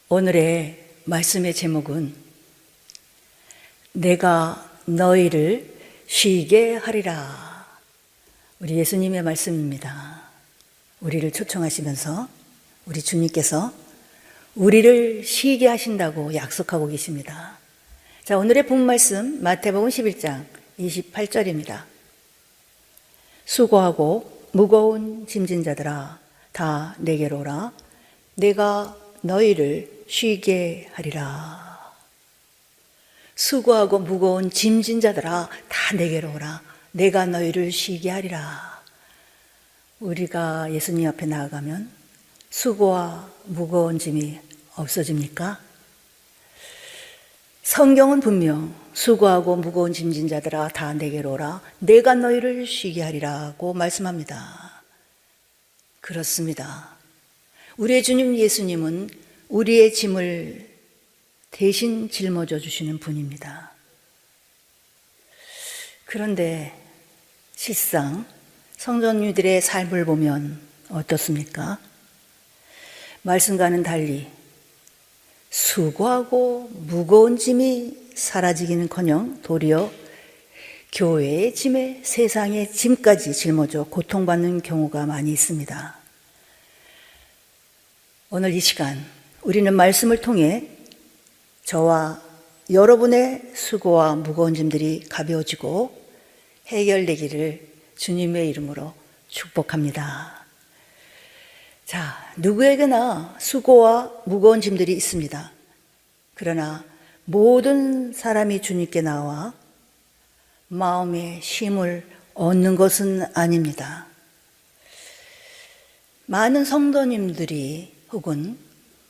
오늘의 말씀의 제목은 내가 너희를 쉬게 하리라. 우리 예수님의 말씀입니다. 우리를 초청하시면서 우리 주님께서 우리를 쉬게 하신다고 약속하고 계십니다. 자, 오늘의 본 말씀 마태복음 11장 28절입니다. 수고하고 무거운 짐진 자들아 다 내게로 오라. 내가 너희를 쉬게 하리라. 수고하고 무거운 짐진 자들아 다 내게로 오라. 내가 너희를 쉬게 하리라. 우리가 예수님 앞에 나아가면 수고와 무거운 짐이 없어집니까? 성경은 분명 수고하고 무거운 짐진 자들아 다 내게로 오라. 내가 너희를 쉬게 하리라고 말씀합니다. 그렇습니다. 우리의 주님 예수님은 우리의 짐을 대신 짊어져 주시는 분입니다. 그런데 실상 성도님들의 삶을 보면 어떻습니까? 말씀과는 달리 수고하고 무거운 짐이 사라지기는커녕 도리어 교회의 짐에 세상의 짐까지 짊어져 고통받는 경우가 많이 있습니다. 오늘 이 시간 우리는 말씀을 통해 저와 여러분의 수고와 무거운 짐들이 가벼워지고 해결되기를 주님의 이름으로 축복합니다. 자, 누구에게나 수고와 무거운 짐들이 있습니다. 그러나 모든 사람이 주님께 나와 마음의 쉼을 얻는 것은 아닙니다. 많은 성도님들이 혹은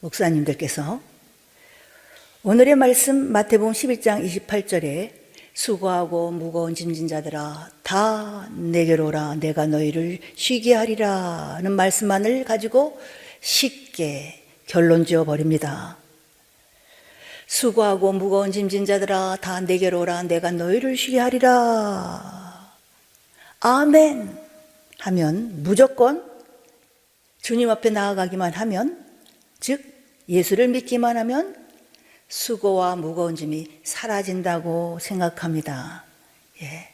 목사님들께서 오늘의 말씀 마태복음 11장 28절에 수고하고 무거운 짐진 자들아 다 내게로 오라. 내가 너희를 쉬게 하리라는 말씀만을 가지고 쉽게 결론 지어 버립니다. 수고하고 무거운 짐진 자들아 다 내게로 오라. 내가 너희를 쉬게 하리라. 아멘 하면 무조건 주님 앞에 나아가기만 하면, 즉 예수를 믿기만 하면 수고와 무거운 짐이 사라진다고 생각합니다. 예,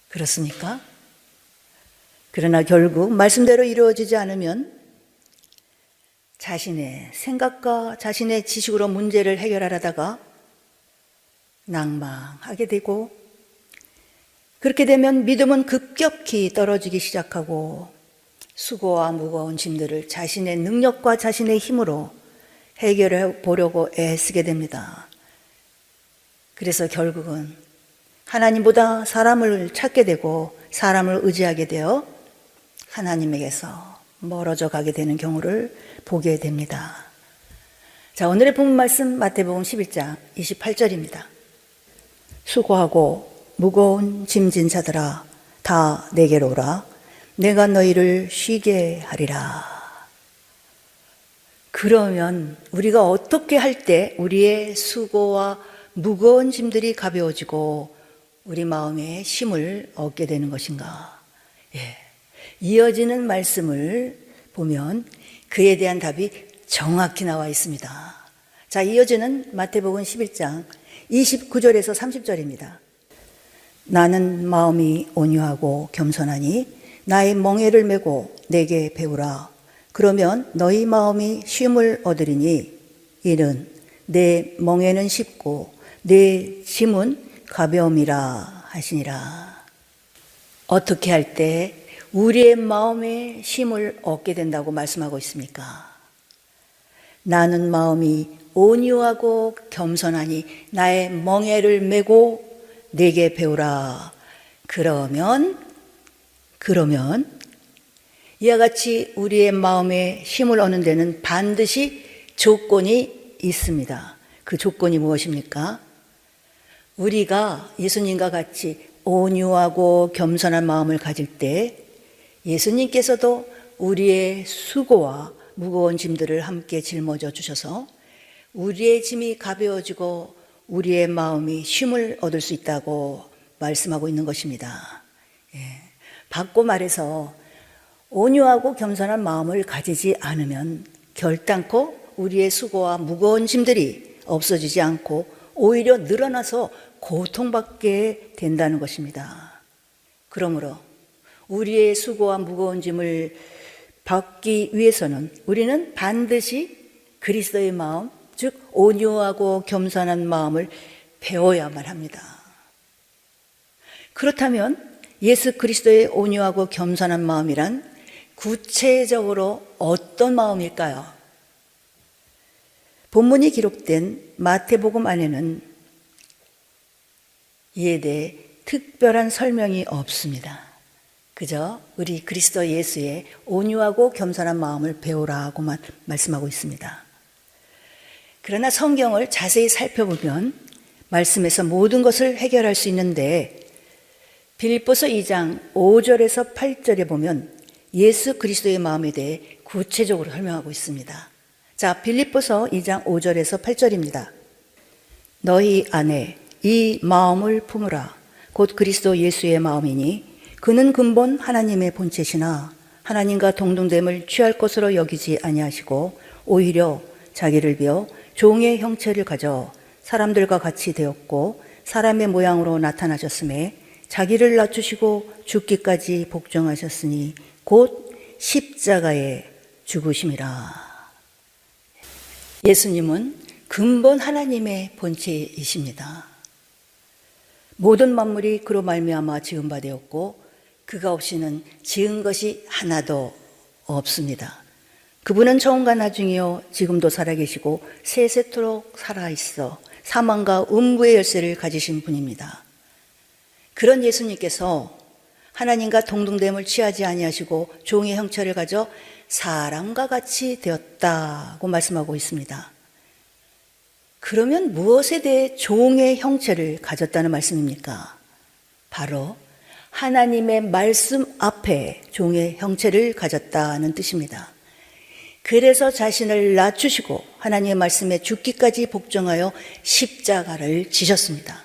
그렇습니까? 그러나 결국 말씀대로 이루어지지 않으면 자신의 생각과 자신의 지식으로 문제를 해결하려다가 낭망하게 되고, 그렇게 되면 믿음은 급격히 떨어지기 시작하고 수고와 무거운 짐들을 자신의 능력과 자신의 힘으로 해결해 보려고 애쓰게 됩니다. 그래서 결국은 하나님보다 사람을 찾게 되고 사람을 의지하게 되어 하나님에게서 멀어져 가게 되는 경우를 보게 됩니다. 자, 오늘의 본문 말씀 마태복음 11장 28절입니다. 수고하고 무거운 짐진 자들아 다 내게로 오라. 내가 너희를 쉬게 하리라. 그러면 우리가 어떻게 할 때 우리의 수고와 무거운 짐들이 가벼워지고 우리 마음에 쉼을 얻게 되는 것인가? 예. 이어지는 말씀을 보면 그에 대한 답이 정확히 나와 있습니다. 자, 이어지는 마태복음 11장 29절에서 30절입니다. 나는 마음이 온유하고 겸손하니 나의 멍에를 메고 내게 배우라. 그러면 너희 마음이 쉼을 얻으리니 이는 내 멍에는 쉽고 내 짐은 가벼움이라 하시니라. 어떻게 할 때 우리의 마음에 쉼을 얻게 된다고 말씀하고 있습니까? 나는 마음이 온유하고 겸손하니 나의 멍에를 메고 내게 배우라. 그러면 이와 같이 우리의 마음에 힘을 얻는 데는 반드시 조건이 있습니다. 그 조건이 무엇입니까? 우리가 예수님과 같이 온유하고 겸손한 마음을 가질 때 예수님께서도 우리의 수고와 무거운 짐들을 함께 짊어져 주셔서 우리의 짐이 가벼워지고 우리의 마음이 쉼을 얻을 수 있다고 말씀하고 있는 것입니다. 예. 바꿔 말해서 온유하고 겸손한 마음을 가지지 않으면 결단코 우리의 수고와 무거운 짐들이 없어지지 않고 오히려 늘어나서 고통받게 된다는 것입니다. 그러므로 우리의 수고와 무거운 짐을 받기 위해서는 우리는 반드시 그리스도의 마음, 즉 온유하고 겸손한 마음을 배워야만 합니다. 그렇다면 예수 그리스도의 온유하고 겸손한 마음이란 구체적으로 어떤 마음일까요? 본문이 기록된 마태복음 안에는 이에 대해 특별한 설명이 없습니다. 그저 우리 그리스도 예수의 온유하고 겸손한 마음을 배우라고만 말씀하고 있습니다. 그러나 성경을 자세히 살펴보면 말씀에서 모든 것을 해결할 수 있는데 빌립보서 2장 5절에서 8절에 보면 예수 그리스도의 마음에 대해 구체적으로 설명하고 있습니다. 자, 빌립보서 2장 5절에서 8절입니다. 너희 안에 이 마음을 품으라. 곧 그리스도 예수의 마음이니 그는 근본 하나님의 본체시나 하나님과 동등됨을 취할 것으로 여기지 아니하시고 오히려 자기를 비어 종의 형체를 가져 사람들과 같이 되었고 사람의 모양으로 나타나셨음에 자기를 낮추시고 죽기까지 복종하셨으니 곧 십자가에 죽으심이라. 예수님은 근본 하나님의 본체이십니다. 모든 만물이 그로 말미암아 지은 바 되었고 그가 없이는 지은 것이 하나도 없습니다. 그분은 처음과 나중이요 지금도 살아계시고 세세토록 살아있어 사망과 음부의 열쇠를 가지신 분입니다. 그런 예수님께서 하나님과 동등됨을 취하지 아니하시고 종의 형체를 가져 사람과 같이 되었다고 말씀하고 있습니다. 그러면 무엇에 대해 종의 형체를 가졌다는 말씀입니까? 바로 하나님의 말씀 앞에 종의 형체를 가졌다는 뜻입니다. 그래서 자신을 낮추시고 하나님의 말씀에 죽기까지 복종하여 십자가를 지셨습니다.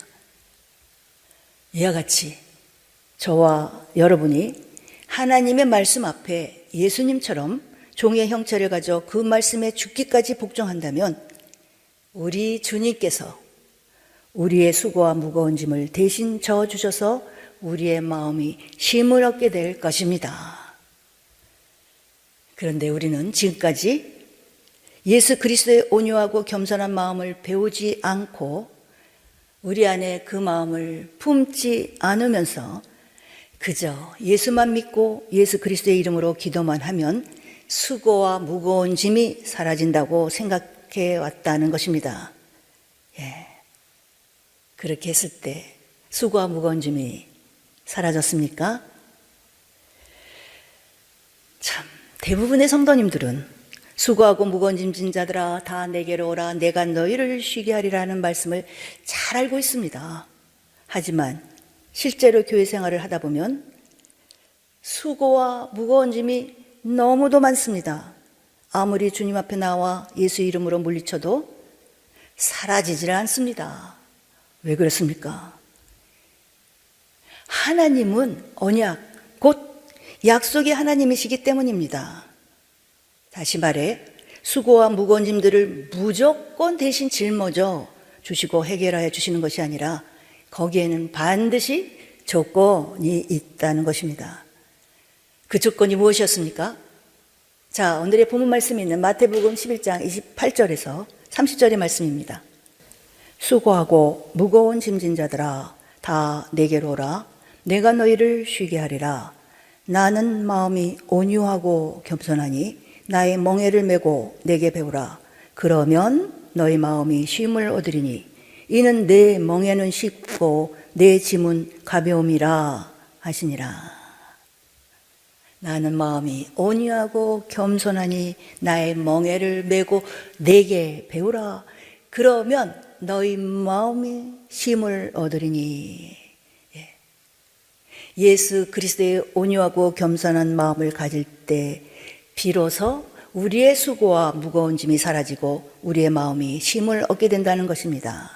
이와 같이 저와 여러분이 하나님의 말씀 앞에 예수님처럼 종의 형체를 가져 그 말씀에 죽기까지 복종한다면 우리 주님께서 우리의 수고와 무거운 짐을 대신 져주셔서 우리의 마음이 쉼을 얻게 될 것입니다. 그런데 우리는 지금까지 예수 그리스도의 온유하고 겸손한 마음을 배우지 않고 우리 안에 그 마음을 품지 않으면서 그저 예수만 믿고 예수 그리스도의 이름으로 기도만 하면 수고와 무거운 짐이 사라진다고 생각해 왔다는 것입니다. 그렇게 했을 때 수고와 무거운 짐이 사라졌습니까? 참, 대부분의 성도님들은 수고하고 무거운 짐진 자들아 다 내게로 오라 내가 너희를 쉬게 하리라는 말씀을 잘 알고 있습니다. 하지만 실제로 교회 생활을 하다 보면 수고와 무거운 짐이 너무도 많습니다. 아무리 주님 앞에 나와 예수 이름으로 물리쳐도 사라지질 않습니다. 왜 그렇습니까? 하나님은 언약, 곧 약속의 하나님이시기 때문입니다. 다시 말해 수고와 무거운 짐들을 무조건 대신 짊어져 주시고 해결하여 주시는 것이 아니라 거기에는 반드시 조건이 있다는 것입니다. 그 조건이 무엇이었습니까? 자, 오늘의 본문 말씀이 있는 마태복음 11장 28절에서 30절의 말씀입니다. 수고하고 무거운 짐진 자들아 다 내게로 오라 내가 너희를 쉬게 하리라. 나는 마음이 온유하고 겸손하니 나의 멍에를 메고 내게 배우라. 그러면 너희 마음이 쉼을 얻으리니 이는 내 멍에는 쉽고 내 짐은 가벼움이라 하시니라. 나는 마음이 온유하고 겸손하니 나의 멍에를 메고 내게 배우라. 그러면 너희 마음이 쉼을 얻으리니. 예수 그리스도의 온유하고 겸손한 마음을 가질 때 비로소 우리의 수고와 무거운 짐이 사라지고 우리의 마음이 쉼을 얻게 된다는 것입니다.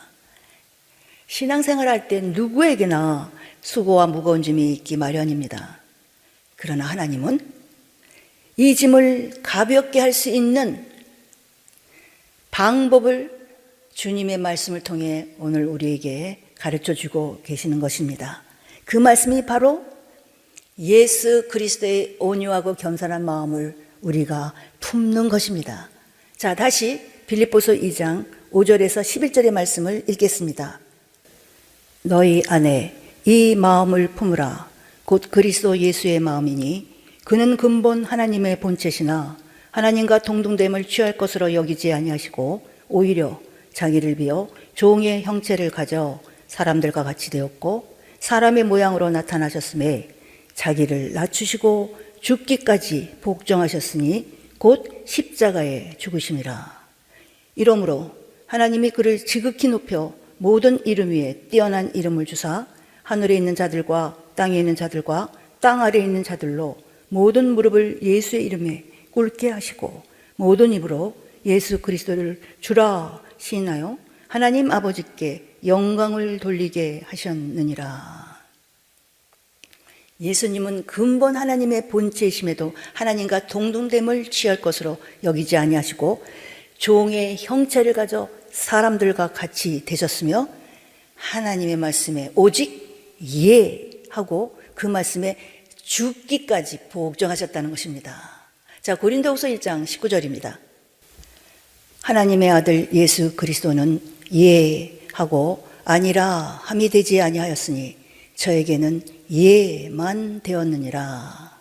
신앙생활할 때 누구에게나 수고와 무거운 짐이 있기 마련입니다. 그러나 하나님은 이 짐을 가볍게 할 수 있는 방법을 주님의 말씀을 통해 오늘 우리에게 가르쳐 주고 계시는 것입니다. 그 말씀이 바로 예수 그리스도의 온유하고 겸손한 마음을 우리가 품는 것입니다. 자, 다시 빌립보서 2장 5절에서 11절의 말씀을 읽겠습니다. 너희 안에 이 마음을 품으라. 곧 그리스도 예수의 마음이니 그는 근본 하나님의 본체시나 하나님과 동등됨을 취할 것으로 여기지 아니하시고 오히려 자기를 비어 종의 형체를 가져 사람들과 같이 되었고 사람의 모양으로 나타나셨음에 자기를 낮추시고 죽기까지 복종하셨으니 곧 십자가에 죽으심이라. 이러므로 하나님이 그를 지극히 높여 모든 이름 위에 뛰어난 이름을 주사 하늘에 있는 자들과 땅에 있는 자들과 땅 아래에 있는 자들로 모든 무릎을 예수의 이름에 꿇게 하시고 모든 입으로 예수 그리스도를 주라 시인하여 하나님 아버지께 영광을 돌리게 하셨느니라. 예수님은 근본 하나님의 본체이심에도 하나님과 동등됨을 취할 것으로 여기지 아니하시고 종의 형체를 가져 사람들과 같이 되셨으며 하나님의 말씀에 오직 예하고 그 말씀에 죽기까지 복종하셨다는 것입니다. 자, 고린도후서 1장 19절입니다. 하나님의 아들 예수 그리스도는 예하고 아니라 함이 되지 아니하였으니 저에게는 예만 되었느니라.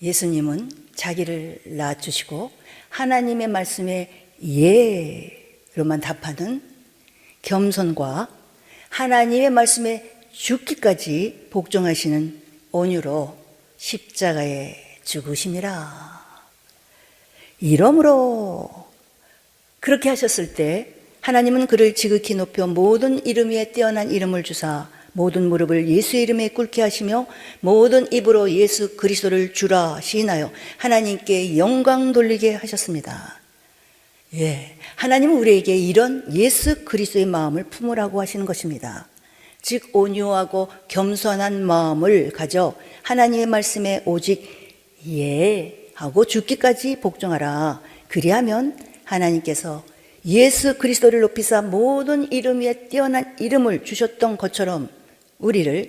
예수님은 자기를 낮추시고 하나님의 말씀에 예로만 답하는 겸손과 하나님의 말씀에 죽기까지 복종하시는 온유로 십자가에 죽으심이라. 이러므로 그렇게 하셨을 때 하나님은 그를 지극히 높여 모든 이름 위에 뛰어난 이름을 주사 모든 무릎을 예수의 이름에 꿇게 하시며 모든 입으로 예수 그리스도를 주라 시인하여 하나님께 영광 돌리게 하셨습니다. 예, 하나님은 우리에게 이런 예수 그리스도의 마음을 품으라고 하시는 것입니다. 즉 온유하고 겸손한 마음을 가져 하나님의 말씀에 오직 예하고 죽기까지 복종하라. 그리하면 하나님께서 예수 그리스도를 높이사 모든 이름 위에 뛰어난 이름을 주셨던 것처럼 우리를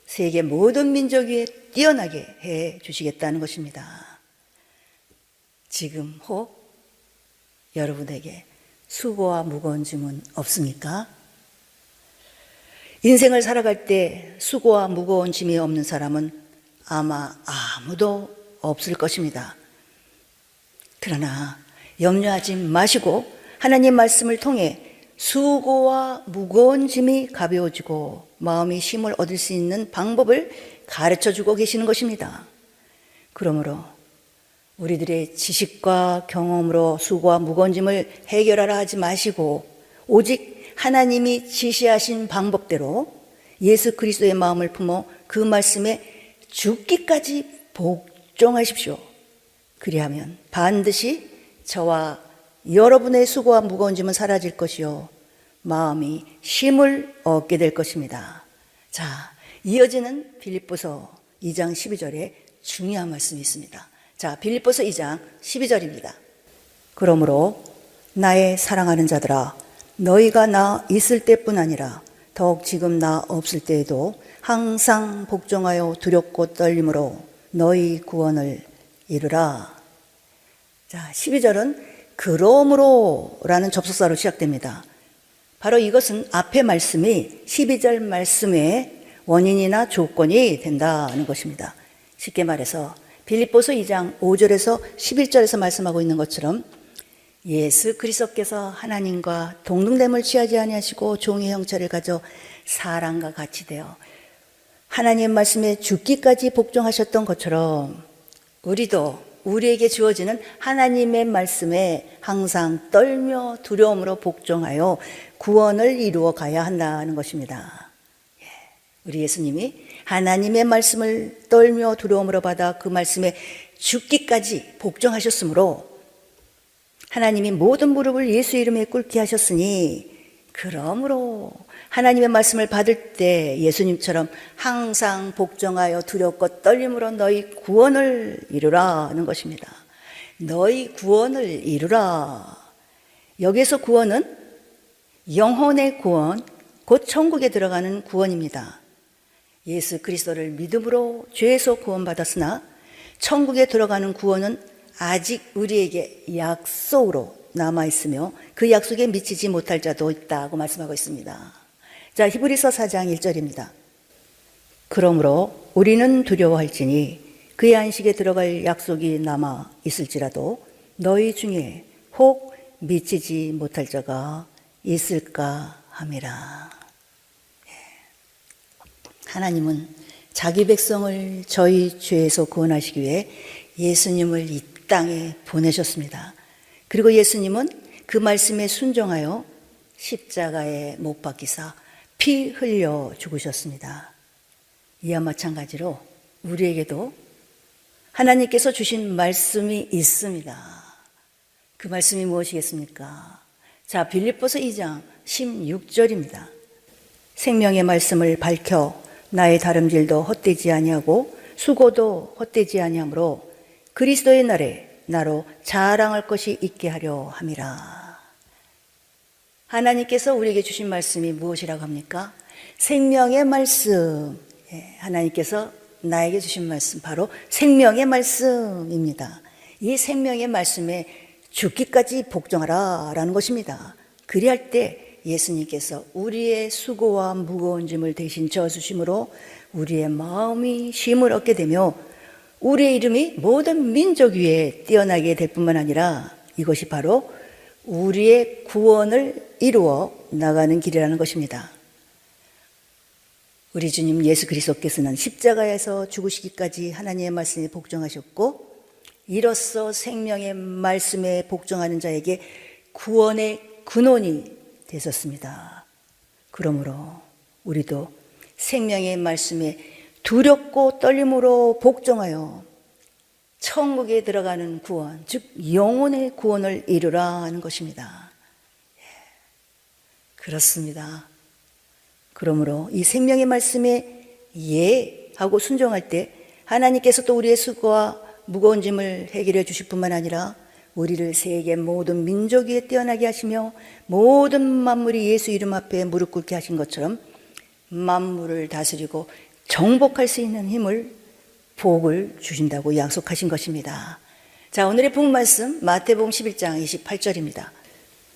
세계 모든 민족 위에 뛰어나게 해 주시겠다는 것입니다. 지금 혹 여러분에게 수고와 무거운 짐은 없습니까? 인생을 살아갈 때 수고와 무거운 짐이 없는 사람은 아마 아무도 없을 것입니다. 그러나 염려하지 마시고 하나님 말씀을 통해 수고와 무거운 짐이 가벼워지고 마음이 쉼을 얻을 수 있는 방법을 가르쳐주고 계시는 것입니다. 그러므로 우리들의 지식과 경험으로 수고와 무거운 짐을 해결하라 하지 마시고 오직 하나님이 지시하신 방법대로 예수 그리스도의 마음을 품어 그 말씀에 죽기까지 복종하십시오. 그리하면 반드시 저와 여러분의 수고와 무거운 짐은 사라질 것이요 마음이 쉼을 얻게 될 것입니다. 자, 이어지는 빌립보서 2장 12절에 중요한 말씀이 있습니다. 자, 빌립보서 2장 12절입니다. 그러므로 나의 사랑하는 자들아 너희가 나 있을 때뿐 아니라 더욱 지금 나 없을 때에도 항상 복종하여 두렵고 떨림으로 너희 구원을 이루라. 자, 12절은 그러므로 라는 접속사로 시작됩니다. 바로 이것은 앞의 말씀이 12절 말씀의 원인이나 조건이 된다는 것입니다. 쉽게 말해서 빌립보서 2장 5절에서 11절에서 말씀하고 있는 것처럼 예수 그리스도께서 하나님과 동등됨을 취하지 아니하시고 종의 형체를 가져 사람과 같이 되어 하나님의 말씀에 죽기까지 복종하셨던 것처럼 우리도 우리에게 주어지는 하나님의 말씀에 항상 떨며 두려움으로 복종하여 구원을 이루어 가야 한다는 것입니다. 우리 예수님이 하나님의 말씀을 떨며 두려움으로 받아 그 말씀에 죽기까지 복종하셨으므로 하나님이 모든 무릎을 예수 이름에 꿇게 하셨으니 그러므로 하나님의 말씀을 받을 때 예수님처럼 항상 복종하여 두렵고 떨림으로 너희 구원을 이루라는 것입니다. 너희 구원을 이루라. 여기에서 구원은 영혼의 구원, 곧 천국에 들어가는 구원입니다. 예수 그리스도를 믿음으로 죄에서 구원받았으나 천국에 들어가는 구원은 아직 우리에게 약속으로 남아있으며 그 약속에 미치지 못할 자도 있다고 말씀하고 있습니다. 자, 히브리서 4장 1절입니다. 그러므로 우리는 두려워할지니 그의 안식에 들어갈 약속이 남아 있을지라도 너희 중에 혹 미치지 못할 자가 있을까 함이라. 하나님은 자기 백성을 저희 죄에서 구원하시기 위해 예수님을 이 땅에 보내셨습니다. 그리고 예수님은 그 말씀에 순종하여 십자가에 못 박히사 피 흘려 죽으셨습니다. 이와 마찬가지로 우리에게도 하나님께서 주신 말씀이 있습니다. 그 말씀이 무엇이겠습니까? 자, 빌립보서 2장 16절입니다. 생명의 말씀을 밝혀 나의 다름질도 헛되지 아니하고 수고도 헛되지 아니하므로 그리스도의 날에 나로 자랑할 것이 있게 하려 함이라. 하나님께서 우리에게 주신 말씀이 무엇이라고 합니까? 생명의 말씀. 하나님께서 나에게 주신 말씀, 바로 생명의 말씀입니다. 이 생명의 말씀에 죽기까지 복종하라 라는 것입니다. 그리할 때 예수님께서 우리의 수고와 무거운 짐을 대신 져주심으로 우리의 마음이 쉼을 얻게 되며 우리의 이름이 모든 민족 위에 뛰어나게 될 뿐만 아니라 이것이 바로 우리의 구원을 이루어 나가는 길이라는 것입니다. 우리 주님 예수 그리스도께서는 십자가에서 죽으시기까지 하나님의 말씀에 복종하셨고 이로써 생명의 말씀에 복종하는 자에게 구원의 근원이 되셨습니다. 그러므로 우리도 생명의 말씀에 두렵고 떨림으로 복종하여 천국에 들어가는 구원, 즉 영혼의 구원을 이루라 하는 것입니다. 그렇습니다. 그러므로 이 생명의 말씀에 예하고 순종할 때 하나님께서 또 우리의 수고와 무거운 짐을 해결해 주실 뿐만 아니라 우리를 세계 모든 민족 위에 뛰어나게 하시며 모든 만물이 예수 이름 앞에 무릎 꿇게 하신 것처럼 만물을 다스리고 정복할 수 있는 힘을, 복을 주신다고 약속하신 것입니다. 자, 오늘의 본 말씀 마태복음 11장 28절입니다.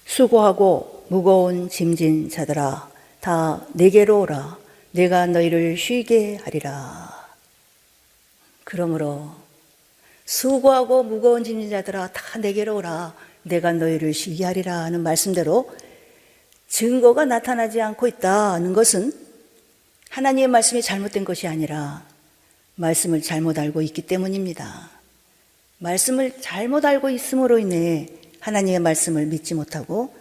수고하고 무거운 짐진 자들아 다 내게로 오라. 내가 너희를 쉬게 하리라. 그러므로 수고하고 무거운 짐진 자들아 다 내게로 오라. 내가 너희를 쉬게 하리라 하는 말씀대로 증거가 나타나지 않고 있다는 것은 하나님의 말씀이 잘못된 것이 아니라 말씀을 잘못 알고 있기 때문입니다. 말씀을 잘못 알고 있음으로 인해 하나님의 말씀을 믿지 못하고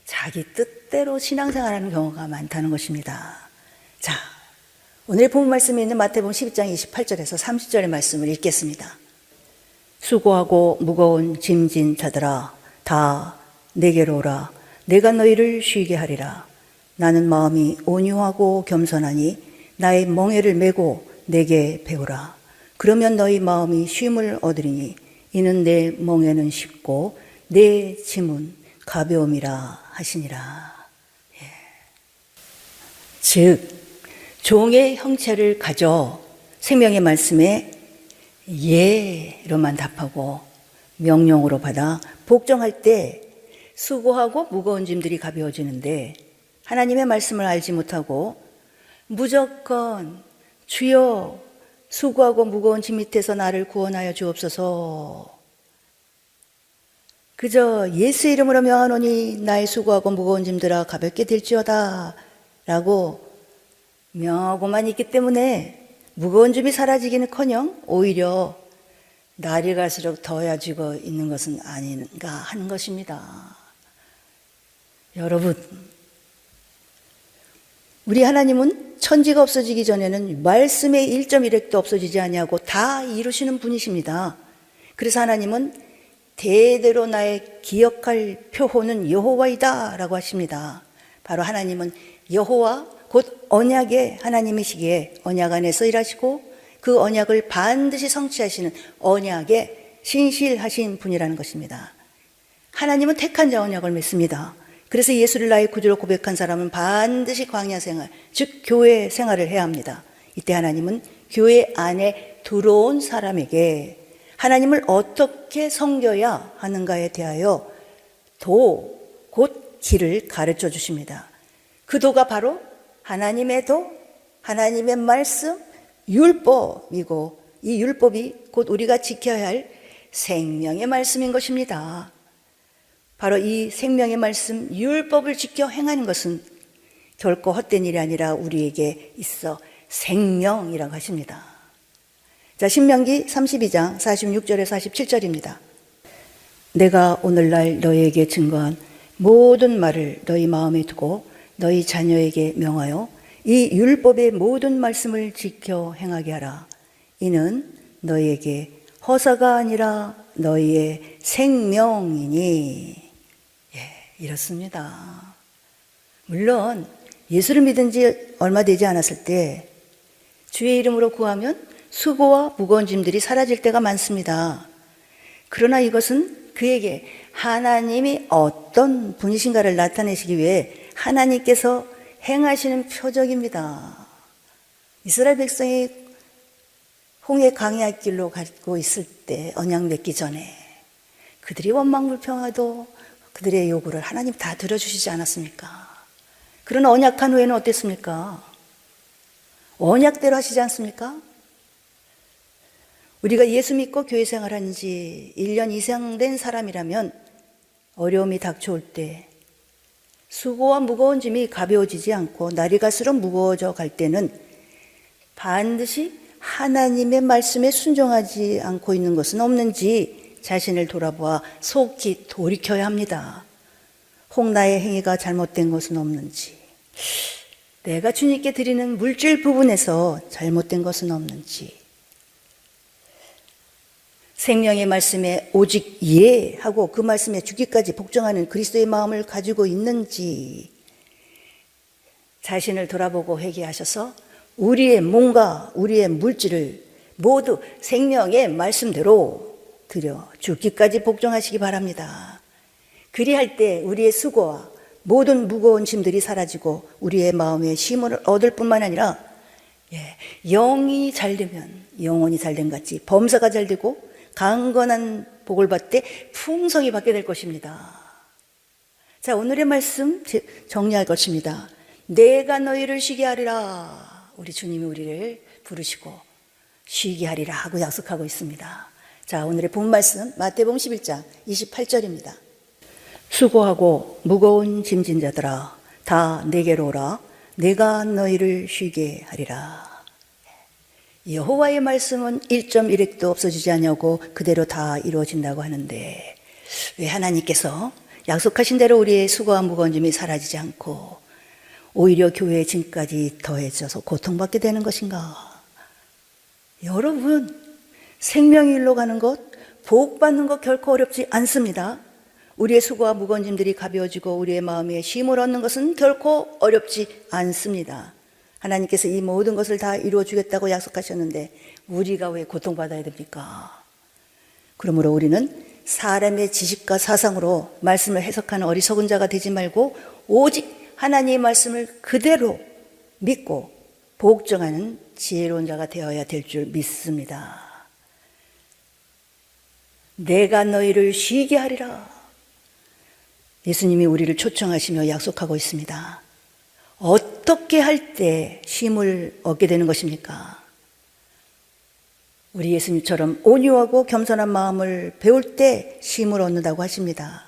자기 뜻대로 신앙생활하는 경우가 많다는 것입니다. 자, 오늘 본 말씀에 있는 마태복음 12장 28절에서 30절의 말씀을 읽겠습니다. 수고하고 무거운 짐진 자들아 다 내게로 오라. 내가 너희를 쉬게 하리라. 나는 마음이 온유하고 겸손하니 나의 멍에를 메고 내게 배우라. 그러면 너희 마음이 쉼을 얻으리니 이는 내 멍에는 쉽고 내 짐은 가벼움이라 하시니라. 즉 종의 형체를 가져 생명의 말씀에 예로만 답하고 명령으로 받아 복종할 때 수고하고 무거운 짐들이 가벼워지는데 하나님의 말씀을 알지 못하고 무조건 주여 수고하고 무거운 짐 밑에서 나를 구원하여 주옵소서, 그저 예수 이름으로 명하노니 나의 수고하고 무거운 짐들아 가볍게 될지어다 라고 명하고만 있기 때문에 무거운 짐이 사라지기는커녕 오히려 날이 갈수록 더해지고 있는 것은 아닌가 하는 것입니다. 여러분, 우리 하나님은 천지가 없어지기 전에는 말씀의 1.1획도 없어지지 아니하고 다 이루시는 분이십니다. 그래서 하나님은 대대로 나의 기억할 표호는 여호와이다 라고 하십니다. 바로 하나님은 여호와 곧 언약의 하나님이시기에 언약 안에서 일하시고 그 언약을 반드시 성취하시는 언약의 신실하신 분이라는 것입니다. 하나님은 택한 자 언약을 맺습니다. 그래서 예수를 나의 구주로 고백한 사람은 반드시 광야 생활, 즉 교회 생활을 해야 합니다. 이때 하나님은 교회 안에 들어온 사람에게 하나님을 어떻게 섬겨야 하는가에 대하여 도, 곧 길을 가르쳐 주십니다. 그 도가 바로 하나님의 도, 하나님의 말씀, 율법이고 이 율법이 곧 우리가 지켜야 할 생명의 말씀인 것입니다. 바로 이 생명의 말씀, 율법을 지켜 행하는 것은 결코 헛된 일이 아니라 우리에게 있어 생명이라고 하십니다. 자, 신명기 32장 46절에 47절입니다. 내가 오늘날 너희에게 증거한 모든 말을 너희 마음에 두고 너희 자녀에게 명하여 이 율법의 모든 말씀을 지켜 행하게 하라. 이는 너희에게 허사가 아니라 너희의 생명이니. 이렇습니다. 물론 예수를 믿은 지 얼마 되지 않았을 때 주의 이름으로 구하면 수고와 무거운 짐들이 사라질 때가 많습니다. 그러나 이것은 그에게 하나님이 어떤 분이신가를 나타내시기 위해 하나님께서 행하시는 표적입니다. 이스라엘 백성이 홍해 강야 길로 가고 있을 때 언약 맺기 전에 그들이 원망불평하도 그들의 요구를 하나님 다 들어주시지 않았습니까? 그러나 언약한 후에는 어땠습니까? 언약대로 하시지 않습니까? 우리가 예수 믿고 교회 생활한 지 1년 이상 된 사람이라면 어려움이 닥쳐올 때 수고와 무거운 짐이 가벼워지지 않고 날이 갈수록 무거워져 갈 때는 반드시 하나님의 말씀에 순종하지 않고 있는 것은 없는지 자신을 돌아보아 속히 돌이켜야 합니다. 혹 나의 행위가 잘못된 것은 없는지, 내가 주님께 드리는 물질 부분에서 잘못된 것은 없는지, 생명의 말씀에 오직 예하고 그 말씀에 죽기까지 복종하는 그리스도의 마음을 가지고 있는지 자신을 돌아보고 회개하셔서 우리의 몸과 우리의 물질을 모두 생명의 말씀대로 드려 죽기까지 복종하시기 바랍니다. 그리할 때 우리의 수고와 모든 무거운 짐들이 사라지고 우리의 마음에 쉼을 얻을 뿐만 아니라 영이 잘 되면 영혼이 잘 된 같이 범사가 잘 되고 강건한 복을 받되 풍성히 받게 될 것입니다. 자, 오늘의 말씀 정리할 것입니다. 내가 너희를 쉬게 하리라. 우리 주님이 우리를 부르시고 쉬게 하리라 하고 약속하고 있습니다. 자, 오늘의 본 말씀 마태복음 11장 28절입니다. 수고하고 무거운 짐진 자들아 다 내게로 오라. 내가 너희를 쉬게 하리라. 여호와의 말씀은 1.1획도 없어지지 않냐고 그대로 다 이루어진다고 하는데 왜 하나님께서 약속하신 대로 우리의 수고와 무거운 짐이 사라지지 않고 오히려 교회의 짐까지 더해져서 고통받게 되는 것인가? 여러분, 생명의 일로 가는 것, 복 받는 것 결코 어렵지 않습니다. 우리의 수고와 무거운 짐들이 가벼워지고 우리의 마음에 쉼을 얻는 것은 결코 어렵지 않습니다. 하나님께서 이 모든 것을 다 이루어 주겠다고 약속하셨는데 우리가 왜 고통받아야 됩니까? 그러므로 우리는 사람의 지식과 사상으로 말씀을 해석하는 어리석은 자가 되지 말고 오직 하나님의 말씀을 그대로 믿고 복종하는 지혜로운 자가 되어야 될 줄 믿습니다. 내가 너희를 쉬게 하리라. 예수님이 우리를 초청하시며 약속하고 있습니다. 어떻게 할 때 쉼을 얻게 되는 것입니까? 우리 예수님처럼 온유하고 겸손한 마음을 배울 때 쉼을 얻는다고 하십니다.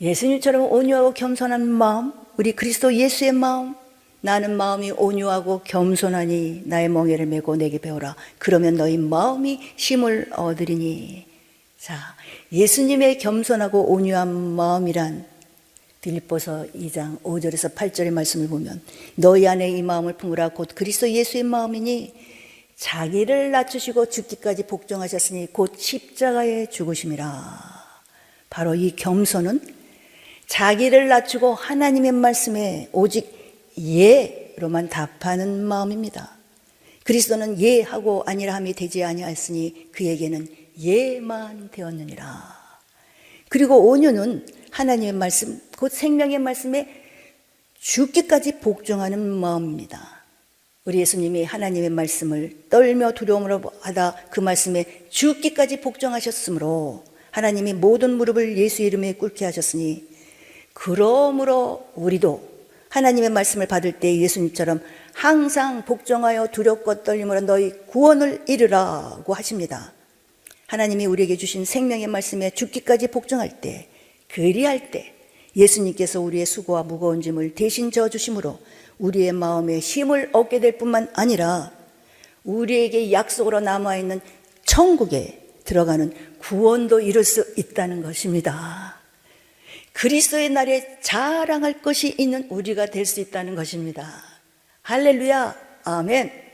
예수님처럼 온유하고 겸손한 마음, 우리 그리스도 예수의 마음, 나는 마음이 온유하고 겸손하니 나의 멍에를 메고 내게 배우라. 그러면 너희 마음이 쉼을 얻으리니. 자, 예수님의 겸손하고 온유한 마음이란 빌립보서 2장 5절에서 8절의 말씀을 보면 너희 안에 이 마음을 품으라 곧 그리스도 예수의 마음이니 자기를 낮추시고 죽기까지 복종하셨으니 곧 십자가에 죽으심이라. 바로 이 겸손은 자기를 낮추고 하나님의 말씀에 오직 예로만 답하는 마음입니다. 그리스도는 예하고 아니라함이 되지 아니하였으니 그에게는 예만 되었느니라. 그리고 온유는 하나님의 말씀, 곧 생명의 말씀에 죽기까지 복종하는 마음입니다. 우리 예수님이 하나님의 말씀을 떨며 두려움으로 받아 그 말씀에 죽기까지 복종하셨으므로 하나님이 모든 무릎을 예수 이름에 꿇게 하셨으니, 그러므로 우리도 하나님의 말씀을 받을 때 예수님처럼 항상 복종하여 두렵고 떨림으로 너희 구원을 이루라고 하십니다. 하나님이 우리에게 주신 생명의 말씀에 죽기까지 복종할 때, 그리할 때 예수님께서 우리의 수고와 무거운 짐을 대신 져주심으로 우리의 마음에 힘을 얻게 될 뿐만 아니라 우리에게 약속으로 남아있는 천국에 들어가는 구원도 이룰 수 있다는 것입니다. 그리스도의 날에 자랑할 것이 있는 우리가 될 수 있다는 것입니다. 할렐루야, 아멘.